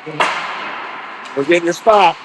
We're getting a spot.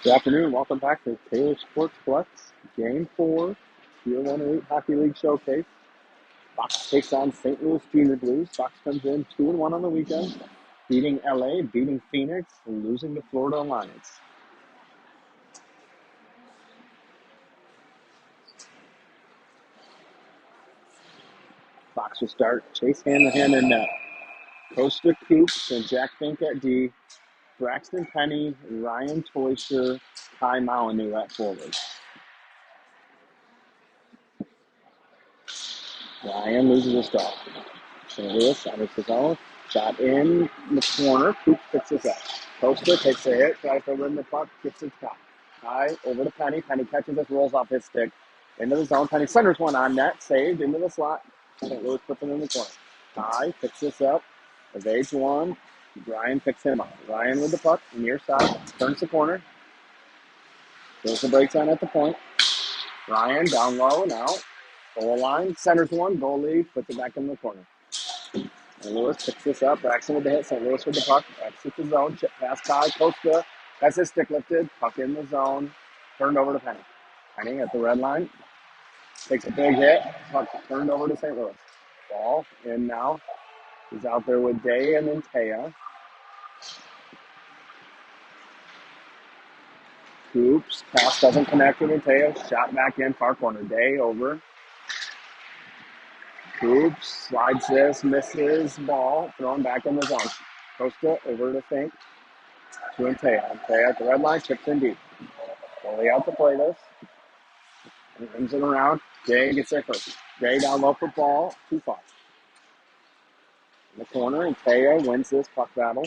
Good afternoon. Welcome back to Taylor Sportsplex, Game 4, Tier 1 Elite Hockey League Showcase. Fox takes on St. Louis Junior Blues. Fox comes in 2-1 on the weekend, beating LA, beating Phoenix, and losing to Florida Alliance. Fox will start Chase Hanahan in net. Costa Coops and Jack Fink at D. Braxton Penny, Ryan Toysher, Ty Malinu at forward. Ryan loses a stop. St. Louis enters the zone. Shot in the corner. Coops picks this up. Costa takes a hit, tries to win the puck, gets it caught. High over to Penny. Penny catches it, rolls off his stick. Into the zone. Penny centers one on net, saved into the slot. St. Louis puts it in the corner. High picks this up, evades one. Ryan picks him up. Ryan with the puck, near side, turns the corner. Goes the brakes on at the point. Ryan down low now. Goal line, centers one, goalie, puts it back in the corner. St. Louis picks this up. Braxton with the hit. St. Louis with the puck. Exits the zone. Chip pass by. Costa has his stick lifted. Puck in the zone. Turned over to Penny. Penny at the red line. Takes a big hit. Puck turned over to St. Louis. Ball in now. He's out there with Day and then Taya. Coops. Pass doesn't connect with Taya. Shot back in. Far corner. Day over. Coops. Slides this. Misses. Ball. Thrown back in the zone. Costa over to Fink. To Taya. Taya at the red line. Chips in deep. Goalie out to play this. And brings it around. Jay gets there first. Jay down low for ball. Too far. In the corner, and Teo wins this puck battle.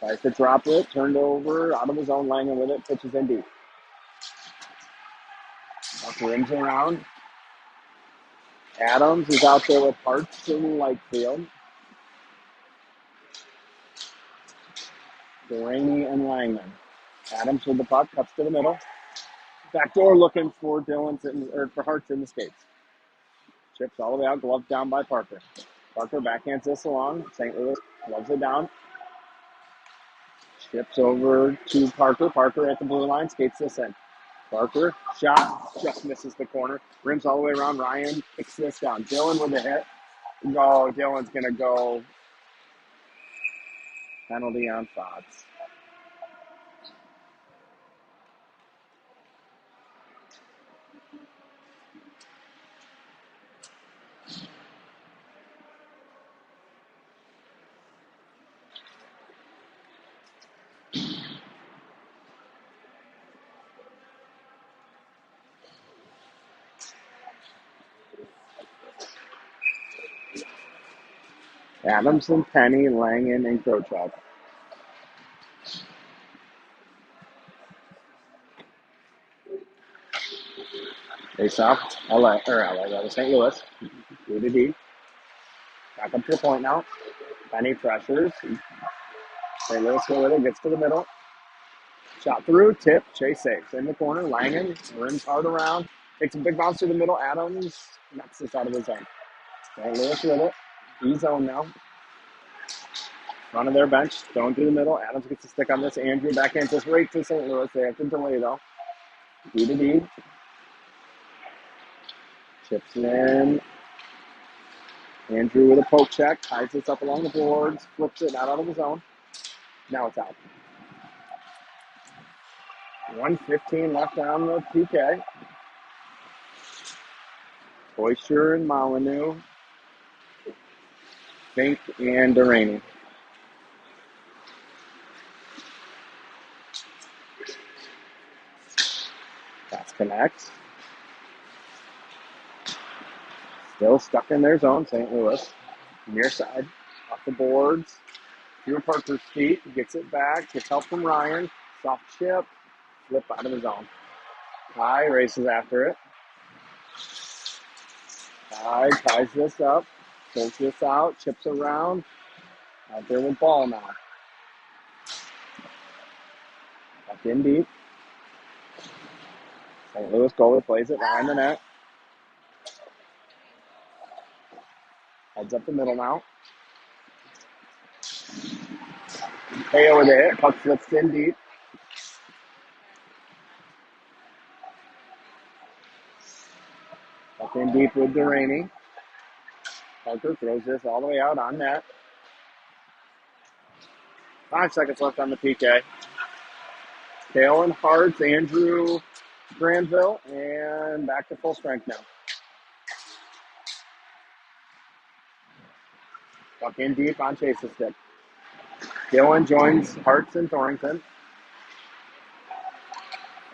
Tries to drop it. Turned over. Out of his own. Langen with it. Pitches in deep. Puck rims around. Adams is out there with Hartz and Lightfield. Delaney and Langman. Adams with the puck. Cuts to the middle. Backdoor looking for for Hartz in the skates. Chips all the way out. Glove down by Parker. Parker backhands this along. St. Louis gloves it down. Chips over to Parker. Parker at the blue line. Skates this in. Parker. Shot. Just misses the corner. Rims all the way around. Ryan kicks this down. Dylan with the hit. No, Dylan's going to go. Penalty on Fox. Adams and Penny, Langen, and Krochuk. Face off. St. Louis. D to D. Back up to the point now. Penny pressures. St. Louis with it. Gets to the middle. Shot through. Tip. Chase saves. In the corner. Langen rims hard around. Takes a big bounce to the middle. Adams knocks this out of his zone. St. Louis with it. D-zone now. Front of their bench. Going through the middle. Adams gets a stick on this. Andrew backhands this right to St. Louis. They have to delay, though. D to D. Chips in. Andrew with a poke check. Ties this up along the boards. Flips it out of the zone. Now it's out. 1:15 left on the PK. Boisher and Molyneux. Fink and Delaney. Pass connects. Still stuck in their zone, St. Louis. Near side. Off the boards. Through Parker's feet. Gets it back. Gets help from Ryan. Soft chip. Flip out of the zone. Ty races after it. Ty ties this up. Pulls this out. Chips around. Out there with ball now. Back in deep. St. Louis goalie plays it behind the net. Heads up the middle now. Teo with it. Puck flips in deep. In deep with Delaney. Parker throws this all the way out on net. 5 seconds left on the PK. Kale and Hart's Andrew Granville, and back to full strength now. Puck in deep on Chase's stick. Dylan joins Hart's and Thornton.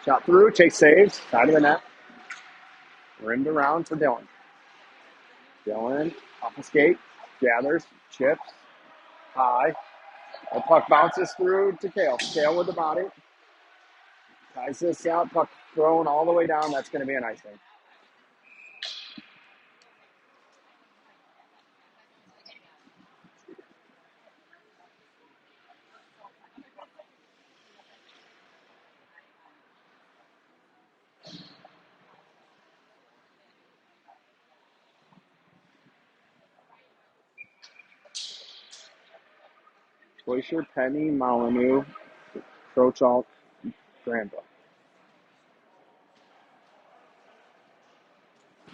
Shot through, Chase saves, side of the net. Rimmed around for Dylan. Dylan off the skate, gathers, chips, high. The puck bounces through to Kale. Kale with the body. Ties this out, puck thrown all the way down. That's going to be an icing. Glacier, Penny, Molyneux, Crochalk, Granville.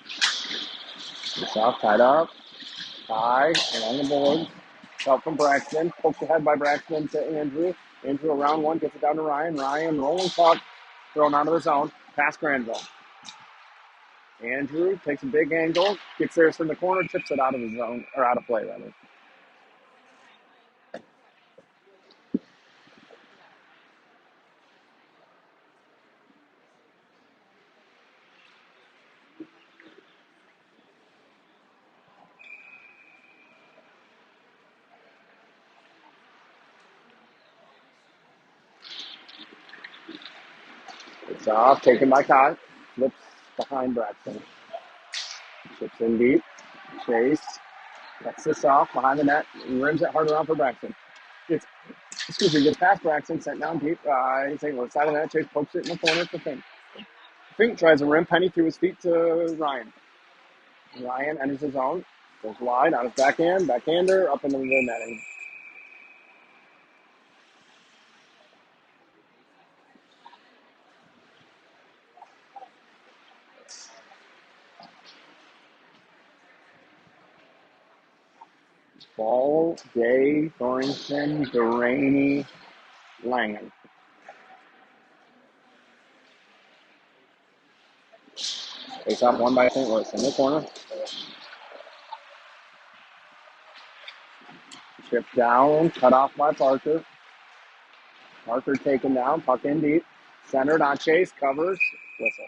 It's off, tied up. High, along the board. Help from Braxton. Poked ahead by Braxton to Andrew. Andrew around one, gets it down to Ryan. Ryan rolling puck, thrown out of the zone, past Granville. Andrew takes a big angle, gets theirs from the corner, tips it out of the zone, or out of play, rather. It's off, taken by Kai. Flips behind Braxton. Chips in deep. Chase cuts this off behind the net. Rims it hard around for Braxton. Gets past Braxton, sent down deep. St. Louis side of the net. Chase pokes it in the corner for Fink. Fink tries to rim Penny through his feet to Ryan. Ryan enters his own. Goes wide on his backhand. Backhander up into the netting. Ball, Day, Thornton, Delaney, Langen. Face off one by St. Louis in the corner. Chip down, cut off by Parker. Parker taken down, puck in deep. Centered on Chase, covers, whistle.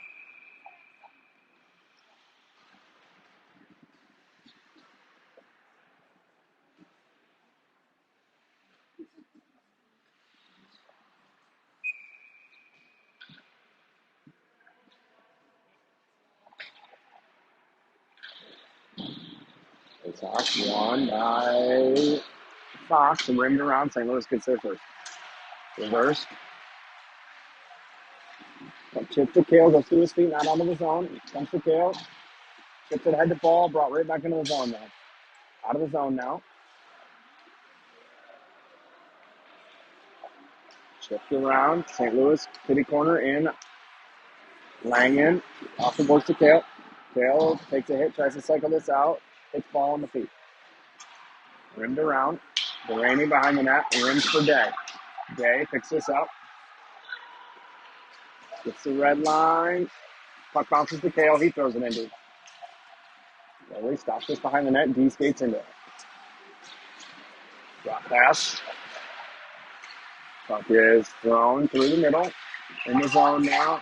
Face off one by Fox, and rimmed around. St. Louis gets there first. Reverse. Chip to Kale, goes through his feet, not onto the zone. Comes to Kale. Chips it head to ball, brought right back into the zone now. Out of the zone now. Chipped around. St. Louis, kitty corner in. Langen, off the boards to Kale. Kale takes a hit, tries to cycle this out. Hits ball on the feet. Rimmed around. Delaney behind the net. Rims for Day. Day picks this up. Gets the red line. Puck bounces to Kale. He throws it into. Lily stops this behind the net. D skates into it. Drop pass. Puck is thrown through the middle. In the zone now.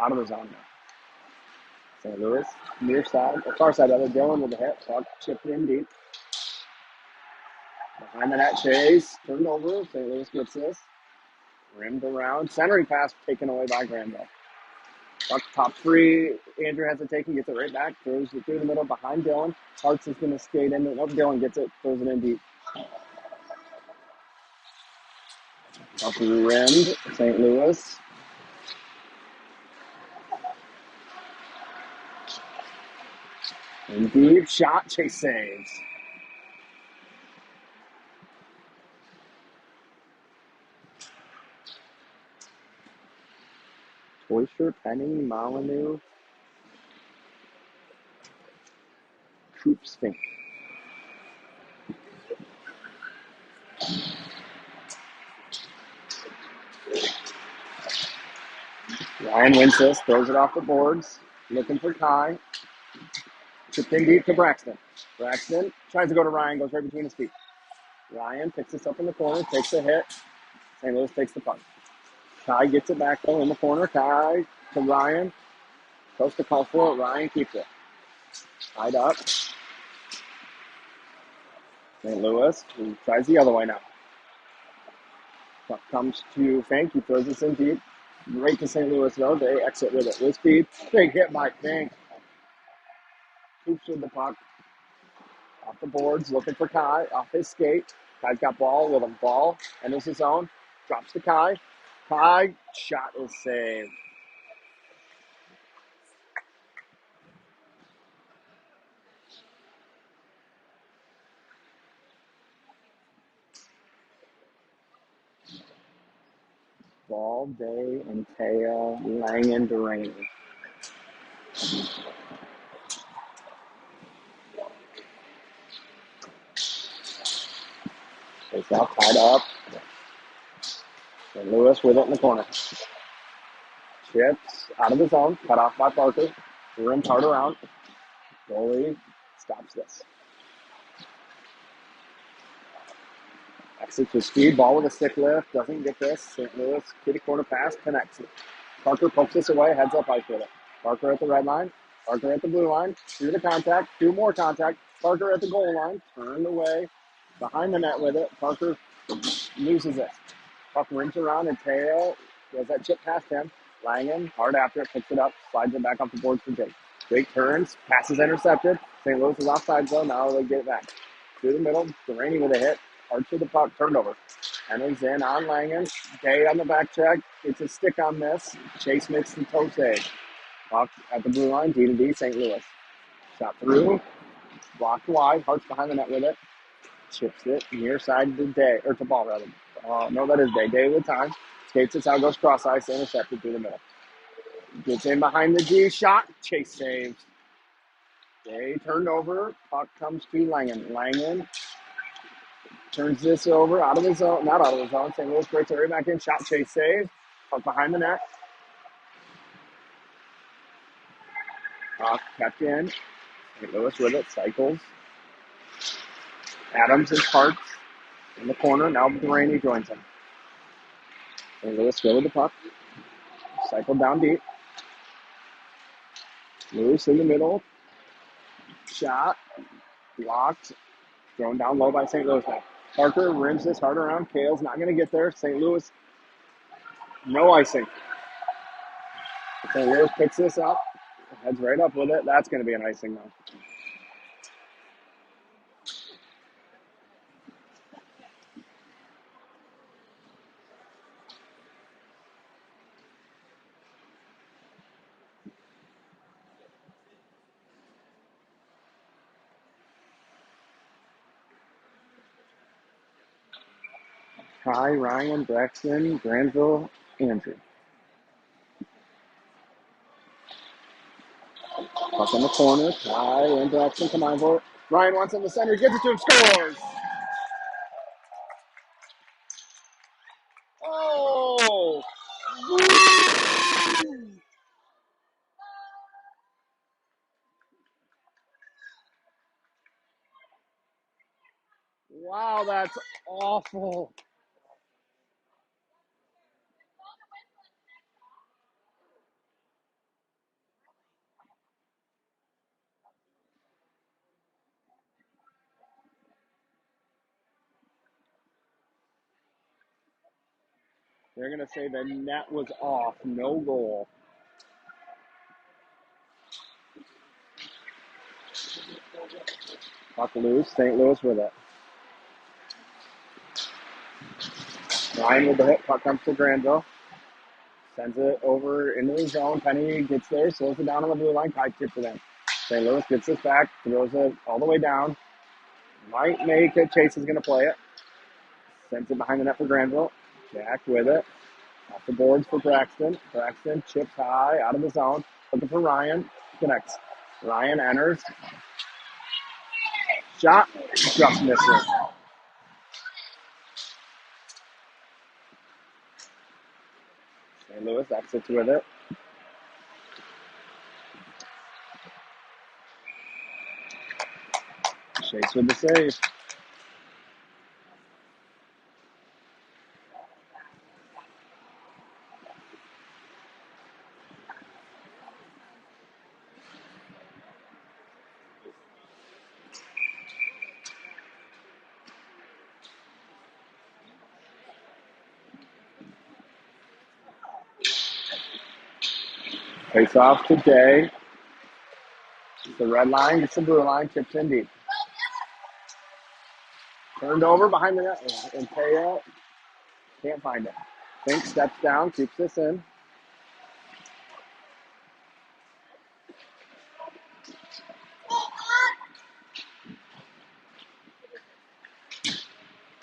Out of the zone now. St. Louis, near side, or far side of it. Dylan with the hit. Puck chipped in deep. Behind the net, Chase. Turned over. St. Louis gets this. Rimmed around. Centering pass taken away by Granville. Puck top three. Andrew has it taken. Gets it right back. Throws it through the middle behind Dylan. Hart's is going to skate in. Nope, Dylan gets it. Throws it in deep. Up rimmed. St. Louis. In deep. Shot. Chase saves. Oyster, Penny, Molyneux, Hoops Fink. Ryan wins this, throws it off the boards, looking for Kai. Chipped in deep to Braxton. Braxton tries to go to Ryan, goes right between his feet. Ryan picks this up in the corner, takes a hit. St. Louis takes the puck. Kai gets it back though in the corner. Kai to Ryan. Goes to call for it. Ryan keeps it. Tied up. St. Louis, who tries the other way now. Puck comes to Fink. He throws this in deep. Right to St. Louis though. They exit with it with speed. Big hit by Fink. Hoops with the puck. Off the boards, looking for Kai. Off his skate. Kai's got ball with him. Ball. Enters his zone. Drops to Kai. Kai. Shot is saved. Ball, Day, and Teo, Langen, Duraney. Face off, tied up. St. Louis with it in the corner. Chips out of the zone, cut off by Parker. Rims hard around. Goalie stops this. Exits with speed, ball with a stick lift, doesn't get this. St. Louis, kitty corner pass, connects it. Parker pokes this away, heads up ice with it. Parker at the red line, Parker at the blue line, through the contact, two more contact. Parker at the goal line, turned away, behind the net with it. Parker loses it. Puck rims around and Teo does that chip past him. Langen, hard after it, picks it up, slides it back off the boards for Jake. Jake turns, passes intercepted. St. Louis is offside zone, now they get it back. Through the middle, Duraney with a hit. Hard to the puck, turned over. Henry's in on Langen. Day on the back check. It's a stick on this. Chase makes the toe save. Puck at the blue line, D to D, St. Louis. Shot through. Blocked wide. Hart's behind the net with it. Chips it near side to Day, or to Ball rather. No, that is Day. Day with time. Skates it out, goes cross ice, intercepted through the middle. Gets in behind the D. Shot. Chase saves. Day turned over. Puck comes to Langen. Langen turns this over out of his zone, not out of his zone. St. Louis breaks it right back in. Shot, chase, save. Puck behind the net. Kept in. St. Louis with it. Cycles. Adams is Parks in the corner. Now Duraney joins him. St. Louis still with the puck. Cycled down deep. Lewis in the middle. Shot. Blocked. Thrown down low by St. Louis now. Parker rims this hard around. Kale's not going to get there. St. Louis, no icing. St. Louis picks this up. Heads right up with it. That's going to be an icing now. Kai, Ryan, Braxton, Granville, Andrew. Puck in the corner. Kai and Braxton combine for it. Ryan wants in the center. Gets it to him. Scores! Oh! Wow, that's awful. They're going to say the net was off. No goal. Puck loose. St. Louis with it. Ryan with the hit. Puck comes to Granville. Sends it over into the zone. Penny gets there. Slows it down on the blue line. Kai tips it in. St. Louis gets this back. Throws it all the way down. Might make it. Chase is going to play it. Sends it behind the net for Granville. Jack with it. Off the boards for Braxton. Braxton chips high out of the zone. Looking for Ryan. Connects. Ryan enters. Shot, just misses. St. Louis exits with it. Chase with the save. Face off today. The red line gets the blue line, tips in deep. Turned over behind the net, and Taya can't find it. Fink steps down, keeps this in.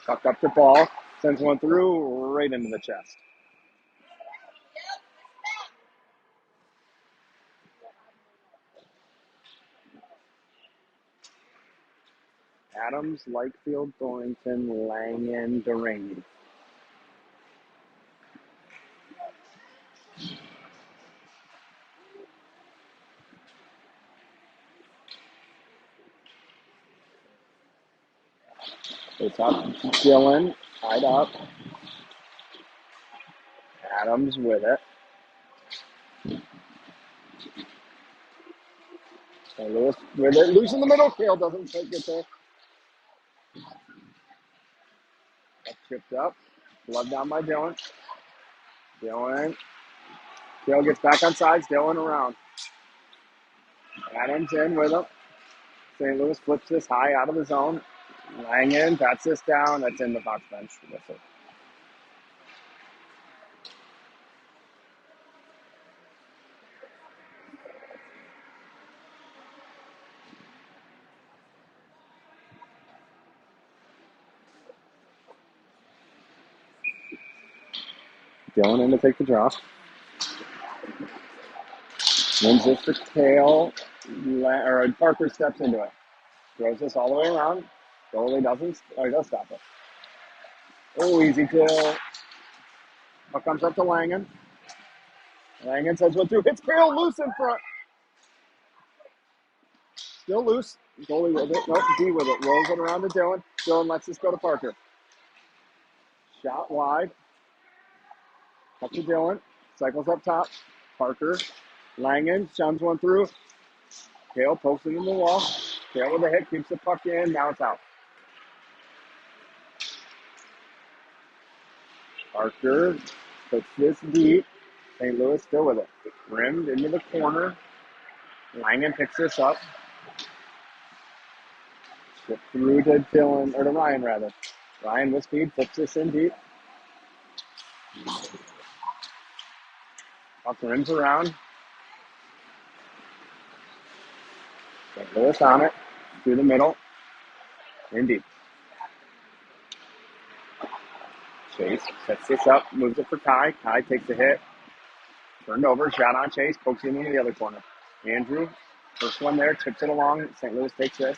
Tucked up the ball, sends one through, right into the chest. Adams, Lightfield, Thornton, Langen, Duraney. It's up, Dylan, tied up. Adams with it. St. Louis with it. Loose in the middle. Kale doesn't take it there. That's tripped up. Glove down by Dylan. Dylan. Kale gets back on sides. Dylan around. Adams in with him. St. Louis flips this high out of the zone. Langen bats this down. That's in the box bench. That's it. Dylan in to take the draw. Wins this for Kale. Parker steps into it. Throws this all the way around. Goalie doesn't. He does stop it. Oh, easy kill. Puck comes up to Langen. Langen says one through. Hits Kale loose in front. Still loose. Goalie with it. Nope, D with it. Rolls it around to Dylan. Dylan lets this go to Parker. Shot wide. Up to Dylan. Cycles up top. Parker. Langen shuns one through. Kale pokes it in the wall. Kale with a hit. Keeps the puck in. Now it's out. Parker puts this deep. St. Louis still with it. Rimmed into the corner. Langen picks this up. Slip through to Dylan, or to Ryan rather. Ryan with speed puts this in deep. Puck rims around. St. Louis on it. Through the middle. In deep. Chase sets this up. Moves it for Kai. Kai takes a hit. Turned over. Shot on Chase. Pokes it into the other corner. Andrew. First one there. Tips it along. St. Louis takes this.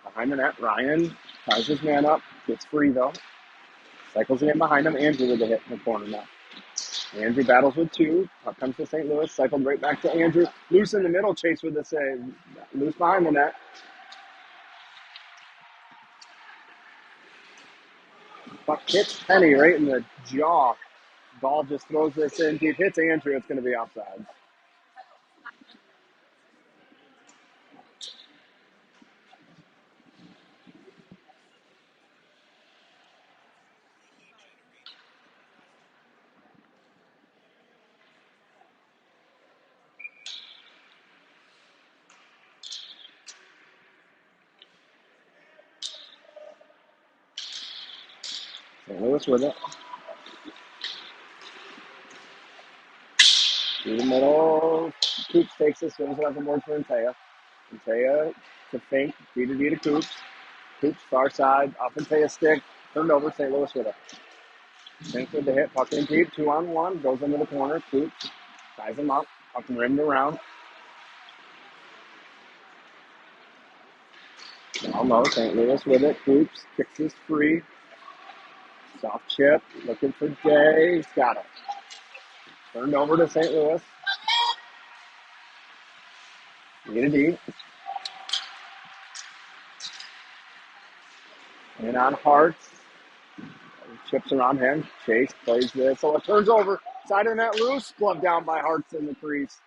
Behind the net. Ryan ties his man up. Gets free though. Cycles it in behind him. Andrew with a hit in the corner now. Andrew battles with two. Puck comes to St. Louis. Cycled right back to Andrew. Loose in the middle. Chase with the save. Loose behind the net. Puck hits Penny right in the jaw. Ball just throws this in deep. Hits Andrew. It's going to be offside. St. Louis with it. Through the middle. Coops takes this. Swings it up the board for Antea. Antea to Fink. D to D to Coops. Coops far side. Off Antea's stick. Turned over. St. Louis with it. Fink with the hit. Puck in deep. 2-on-1. Goes into the corner. Coops ties him up. Puck rimmed around. Down low, St. Louis with it. Hoops, kicks this free. Soft chip, looking for Day. He's got it. Turned over to St. Louis. Need a D. In on Hartz. Chips around him. Chase plays this. So it turns over. Side of the net loose. Glove down by Hartz in the crease.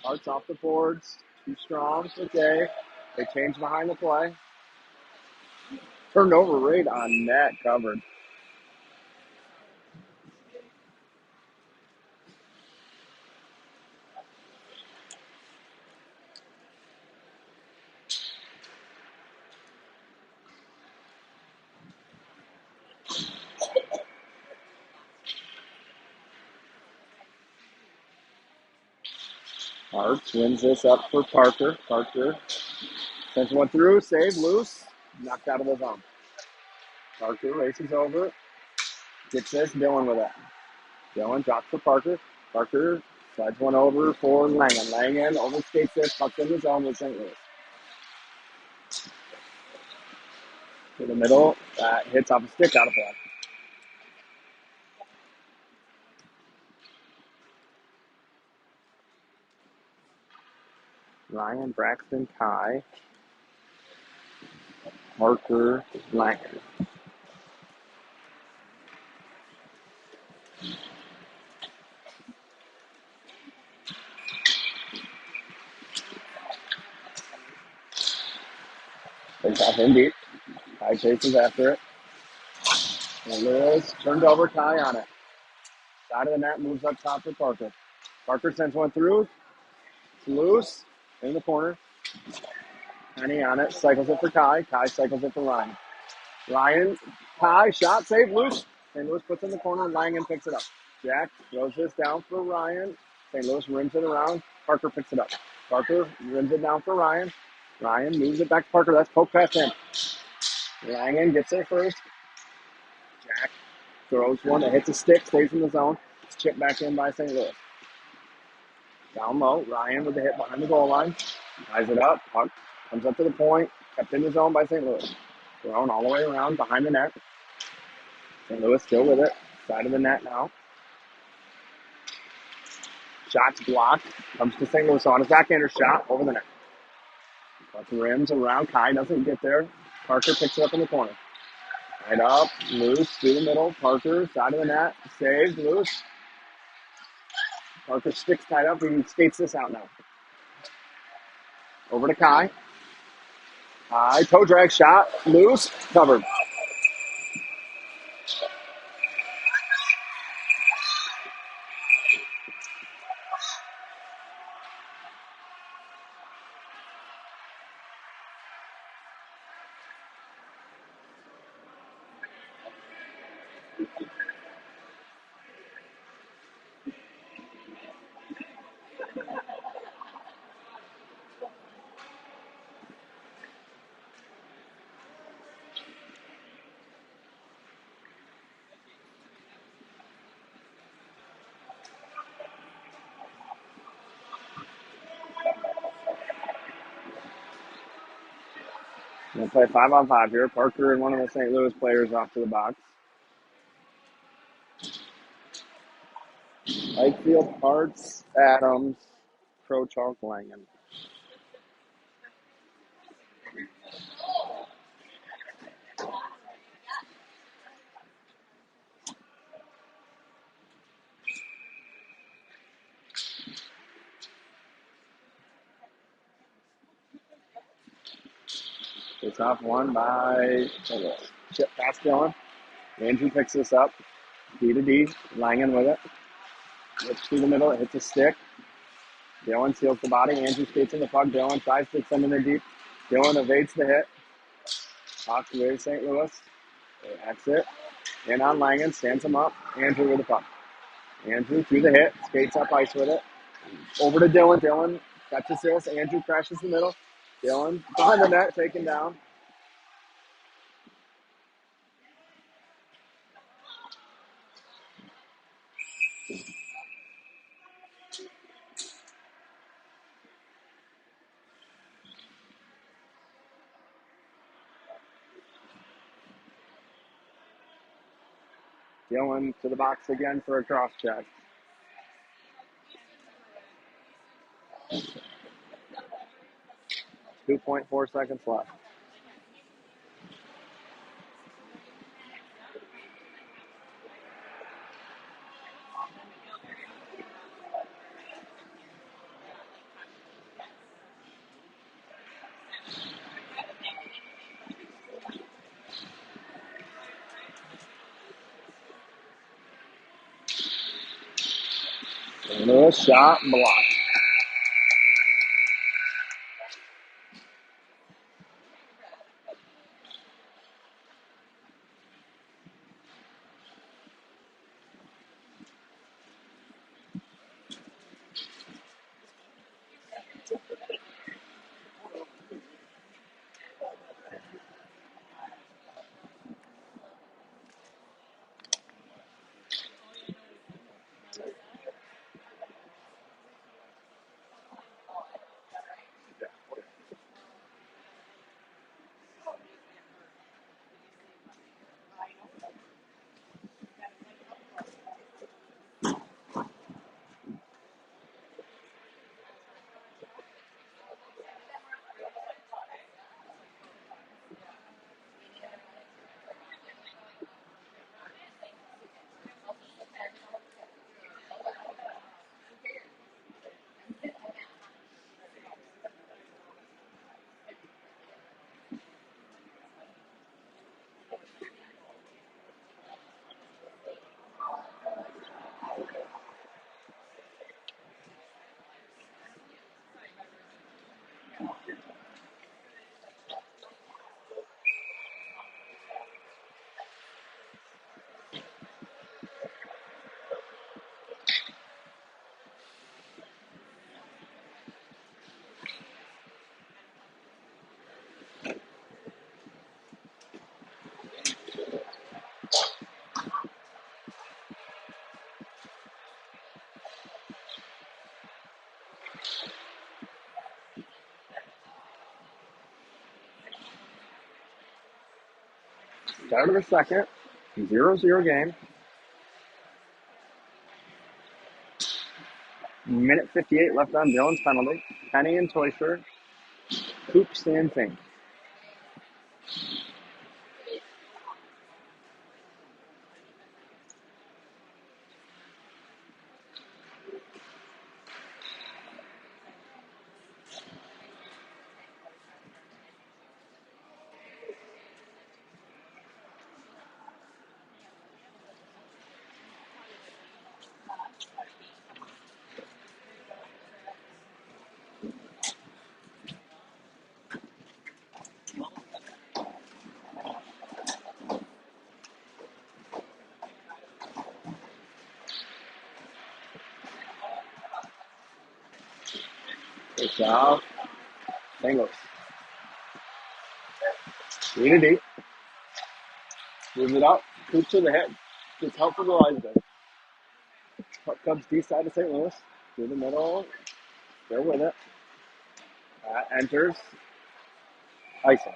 Hartz off the boards. Too strong for Day. They change behind the play. Turned over right on net covered. Hartz wins this up for Parker. Parker sends one through. Save. Loose. Knocked out of the zone. Parker races over. Gets this. Dylan with it. Dylan drops for Parker. Parker slides one over for Langen. Langen overskates this. Pucks in the zone with St. Louis. To the middle. Hits off a stick out of play. Ryan, Braxton, Kai, Parker, Langen. Takes off in deep. Kai chases after it. And Lewis turned over. Kai on it. Side of the net moves up top for Parker. Parker sends one through. It's loose in the corner. Penny on it. Cycles it for Kai. Kai cycles it for Ryan. Ryan, Kai, shot, save, loose. St. Louis puts it in the corner. Langen picks it up. Jack throws this down for Ryan. St. Louis rims it around. Parker picks it up. Parker rims it down for Ryan. Ryan moves it back to Parker. That's poke past him. Langen gets there first. Jack throws one that hits a stick, stays in the zone. It's chipped back in by St. Louis. Down low, Ryan with the hit behind the goal line. Ties it up. Puck comes up to the point. Kept in the zone by St. Louis. Thrown all the way around behind the net. St. Louis still with it. Side of the net now. Shot's blocked. Comes to St. Louis on his backhander shot over the net. Puck rims around. Kai doesn't get there. Parker picks it up in the corner. Right up, loose, through the middle. Parker, side of the net, saves, loose. Parker sticks tied up. He skates this out now. Over to Kai. Kai, toe drag shot, loose, covered. We'll play 5-on-5 here. Parker and one of the St. Louis players off to the box. Lightfield, Hartz, Adams, Crochalk, Langen. It's off one by St. Louis. Chip past Dylan. Andrew picks this up. D to D. Langen with it. Whips through the middle. It hits a stick. Dylan seals the body. Andrew skates in the puck. Dylan tries to send him in deep. Dylan evades the hit. Puck with St. Louis. They exit. In on Langen. Stands him up. Andrew with the puck. Andrew through the hit. Skates up ice with it. Over to Dylan. Dylan catches this. Andrew crashes the middle. Dylan behind the net. Taken down. Gillen to the box again for a cross check. 2.4 seconds left. St. Louis shot blocked. Start of the second. 0-0 game. Minute 58 left on Dillon's penalty. Penny and Toysher. Coops and Fink. It's out. St. Louis. 3-8. Moves it up. Coops to the hit. Gets help from the Leisberg. Puck comes D side of St. Louis. Through the middle. They're with it. Enters. Icing.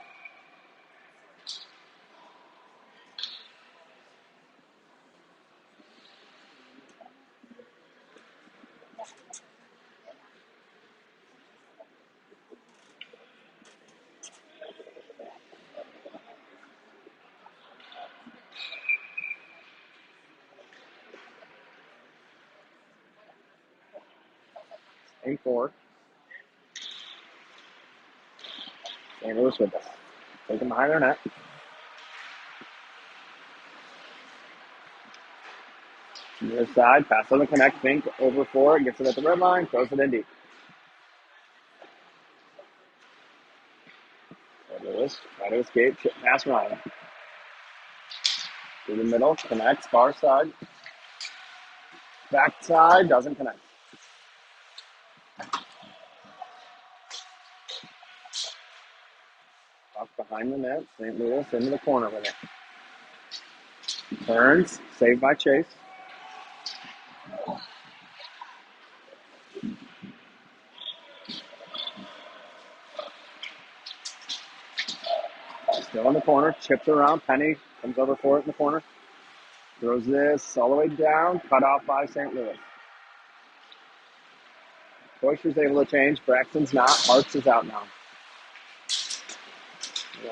St. 4. St. Louis with us. Taking behind their net. Near side. Pass on the connect. Fink over 4. Gets it at the red line. Throws it in deep. St. Louis. Try to escape. Pass Ryan. Through the middle. Connects. Far side. Backside. Doesn't connect. Off behind the net. St. Louis into the corner with it. Turns. Saved by Chase. Still in the corner. Chipped around. Penny comes over for it in the corner. Throws this all the way down, cut off by St. Louis. Boyster's able to change. Braxton's not. Hartz is out now.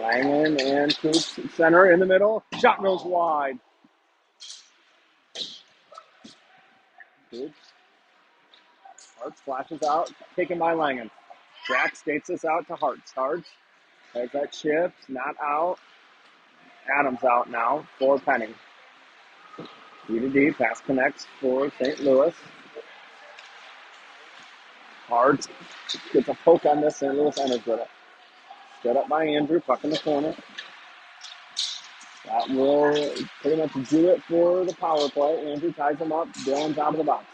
Langen and Coops center in the middle. Shot goes wide. Coops. Hartz flashes out. Taken by Langen. Jack skates this out to Hartz. Hartz has that chip. Not out. Adams out now for Penny. D to D. Pass connects for St. Louis. Hartz gets a poke on this. St. Louis enters with it. Set up by Andrew. Puck in the corner. That will pretty much do it for the power play. Andrew ties him up. Dylan's out of the box.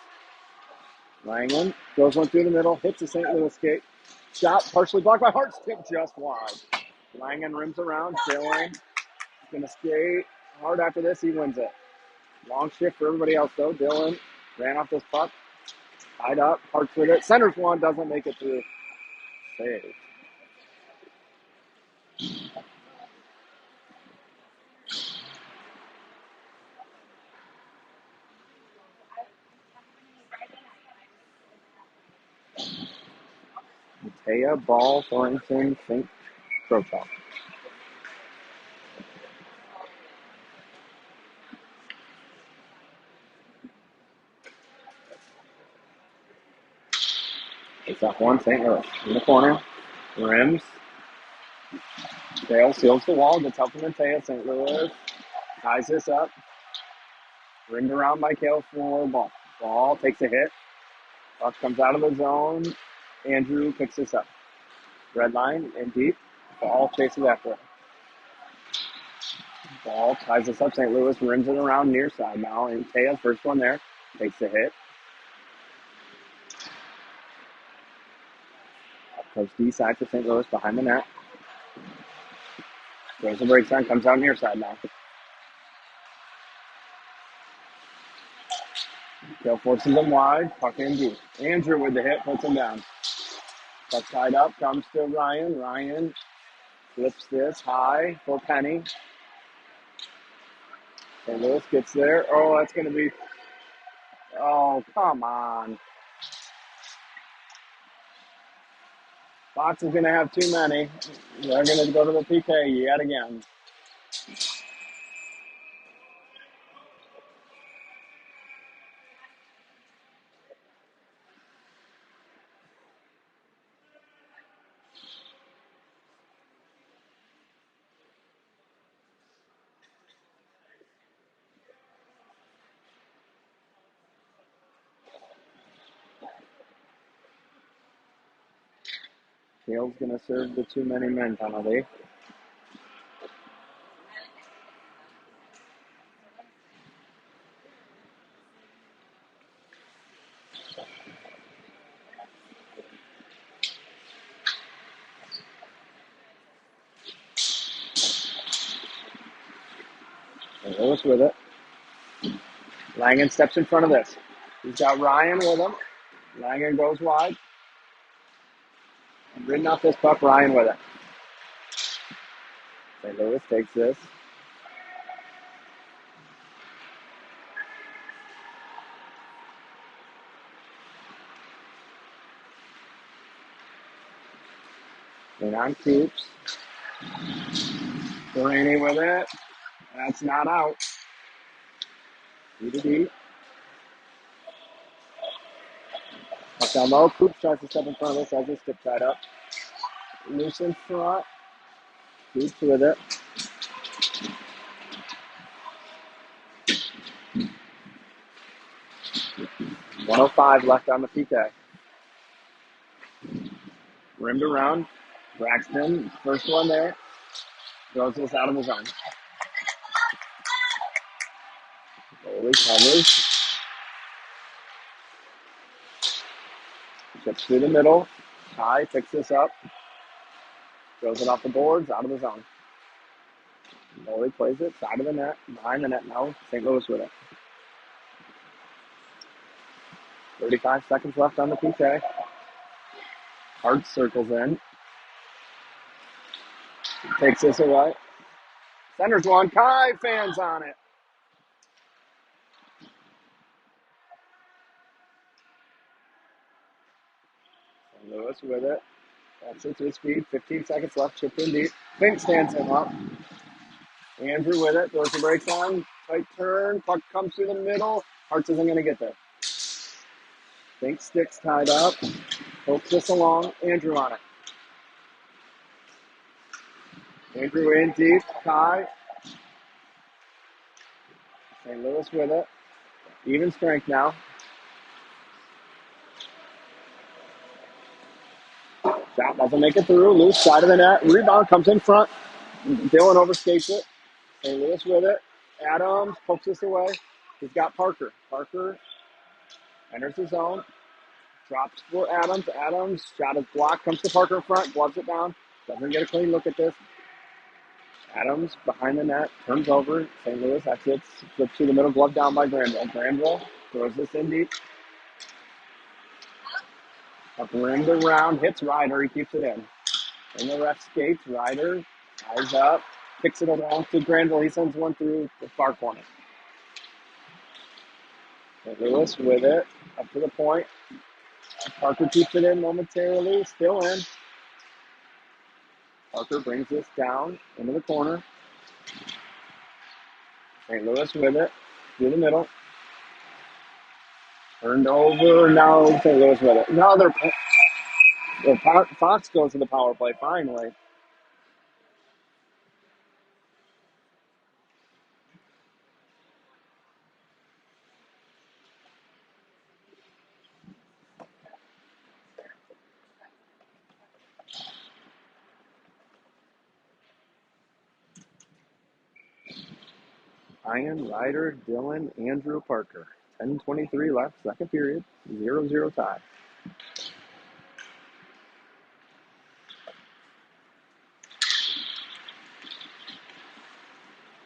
Langen goes one through the middle, hits the St. Louis skate. Shot partially blocked by Hartz, tip just wide. Langen rims around. Dylan is going to skate hard after this. He wins it. Long shift for everybody else, though. Dylan ran off this puck. Tied up. Hartz with it. Centers one. Doesn't make it through. Save. Matea, Ball, Thornton, Fink, Crochop. It's up one. St. Louis in the corner. Rims. Dale seals the wall. Gets help from Matea. St. Louis ties this up. Rimmed around by Kale for Ball. Ball takes a hit. Puck comes out of the zone. Andrew picks this up. Red line and deep. Ball chases after it. Ball ties this up. St. Louis rims it around near side now. And Taya, first one there, takes the hit. Up goes D side for St. Louis behind the net. Goes the break sign, comes out near side now. Kale forces him wide. Puck in deep. Andrew with the hit, puts him down. Puck tied up, comes to Ryan. Ryan flips this high for Penny. St. Louis gets there. Oh, that's going to be... Oh, come on. Fox is going to have too many. They're going to go to the PK yet again. Hale's going to serve the too many men penalty. And Lewis with it. Langen steps in front of this. He's got Ryan with him. Langen goes wide. Ridden off this puck, Ryan with it. St. Louis takes this. And on Coops. Delaney with it. That's not out. D to D. Puck down low. Coops tries to step in front of this as his stick tied up. Loose in front. Coops with it. .105 left on the PK. Rimmed around. Braxton, first one there. Throws this out of the zone. Goalie covers. Chips through the middle. Ty picks this up. Throws it off the boards, out of the zone. Goalie plays it, side of the net, behind the net now. St. Louis with it. 35 seconds left on the PK. Hart circles in. Takes this away. Centers one. Kai fans on it. Lewis with it. That's it to his feet. 15 seconds left. Chipped in deep. Fink stands him up. Andrew with it. Throws the brakes on. Tight turn. Puck comes through the middle. Hartz isn't going to get there. Fink sticks tied up. Pokes this along. Andrew on it. Andrew in deep. Kai. St. Louis with it. Even strength now. Shot doesn't make it through. Loose side of the net. Rebound comes in front. Dylan overskates it. St. Louis with it. Adams pokes this away. He's got Parker. Parker enters the zone. Drops for Adams. Adams shot is blocked. Comes to Parker in front. Gloves it down. Doesn't get a clean look at this. Adams behind the net. Turns over. St. Louis exits. Flips to the middle. Glove down by Granville. Granville throws this in deep. Up rimmed around. Hits Ryder. He keeps it in. And the ref skates. Ryder eyes up. Kicks it along to Granville. He sends one through the far corner. St. Louis with it. Up to the point. Parker keeps it in momentarily. Still in. Parker brings this down into the corner. St. Louis with it. Through the middle. Turned over. Now St. Louis with it. Now Fox goes to the power play finally. Ryan, Ryder, Dylan, Andrew, Parker. 10:23 left, second period. 0-0 tie.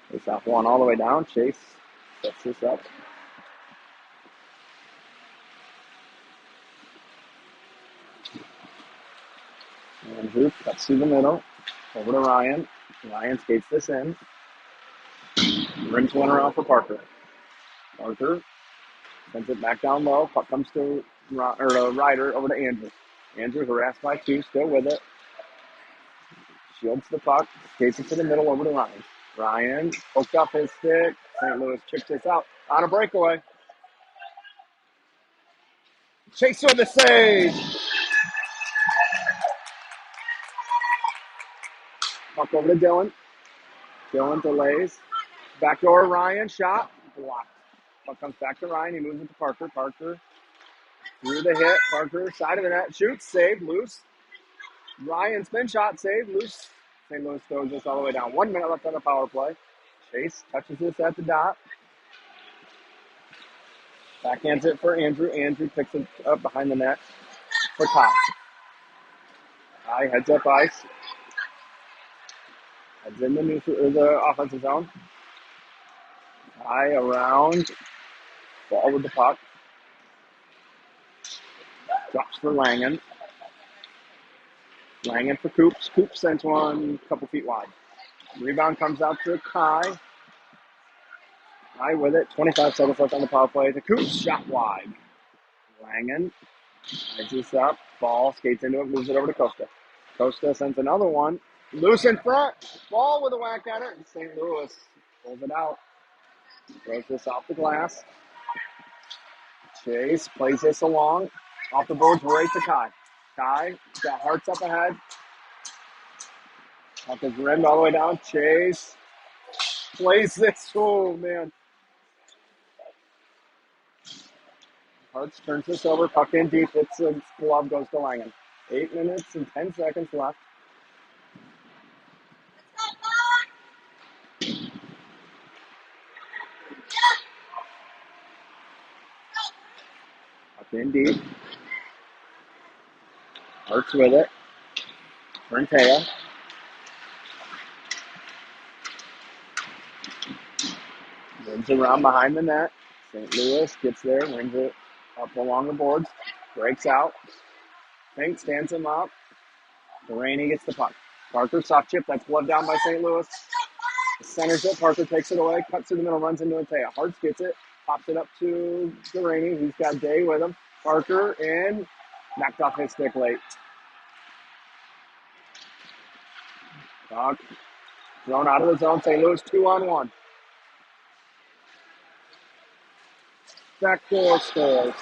Face off one all the way down. Chase sets this up. Andrew cuts through the middle. Over to Ryan. Ryan skates this in. Rims one around for Parker. Parker sends it back down low. Puck comes to Ryder over to Andrew. Andrew harassed by two, still with it. Shields the puck. Skates it to the middle over to Ryan. Ryan hooked up his stick. St. Louis chips this out. On a breakaway. Chase with the save. Puck over to Dylan. Dylan delays. Backdoor Ryan shot. Blocked. Puck comes back to Ryan. He moves it to Parker. Parker through the hit. Parker side of the net. Shoots. Saved. Loose. Ryan spin shot. Saved. Loose. St. Louis throws this all the way down. 1 minute left on the power play. Chase touches this at the dot. Backhands it for Andrew. Andrew picks it up behind the net for Top. High heads up ice. Heads in the offensive zone. High around. Ball with the puck. Drops for Langen. Langen for Coops. Coops sends one a couple feet wide. Rebound comes out to Kai. Kai with it. 25 seconds left on the power play. The Coops shot wide. Langen eyes this up. Ball skates into it. Moves it over to Costa. Costa sends another one. Loose in front. Ball with a whack at it. St. Louis pulls it out. Throws this off the glass. Chase plays this along. Off the boards right to Kai. Kai got Hartz up ahead. Puck is rimmed all the way down. Chase plays this. Oh, man. Hartz turns this over. Puck in deep. It's a glove. Goes to Langen. 8 minutes and 10 seconds left. Puck in deep. Hartz with it. Rentea. Rims around behind the net. St. Louis gets there, rings it up along the boards, breaks out. Fink stands him up. Delaney gets the puck. Parker, soft chip, that's gloved down by St. Louis. Centers it, Parker takes it away, cuts through the middle, runs into Rentea. Hartz gets it, pops it up to Delaney. He's got Day with him. Parker in, Knocked off his stick late. Dog thrown out of the zone. St. Louis 2-on-1. Backdoor scores.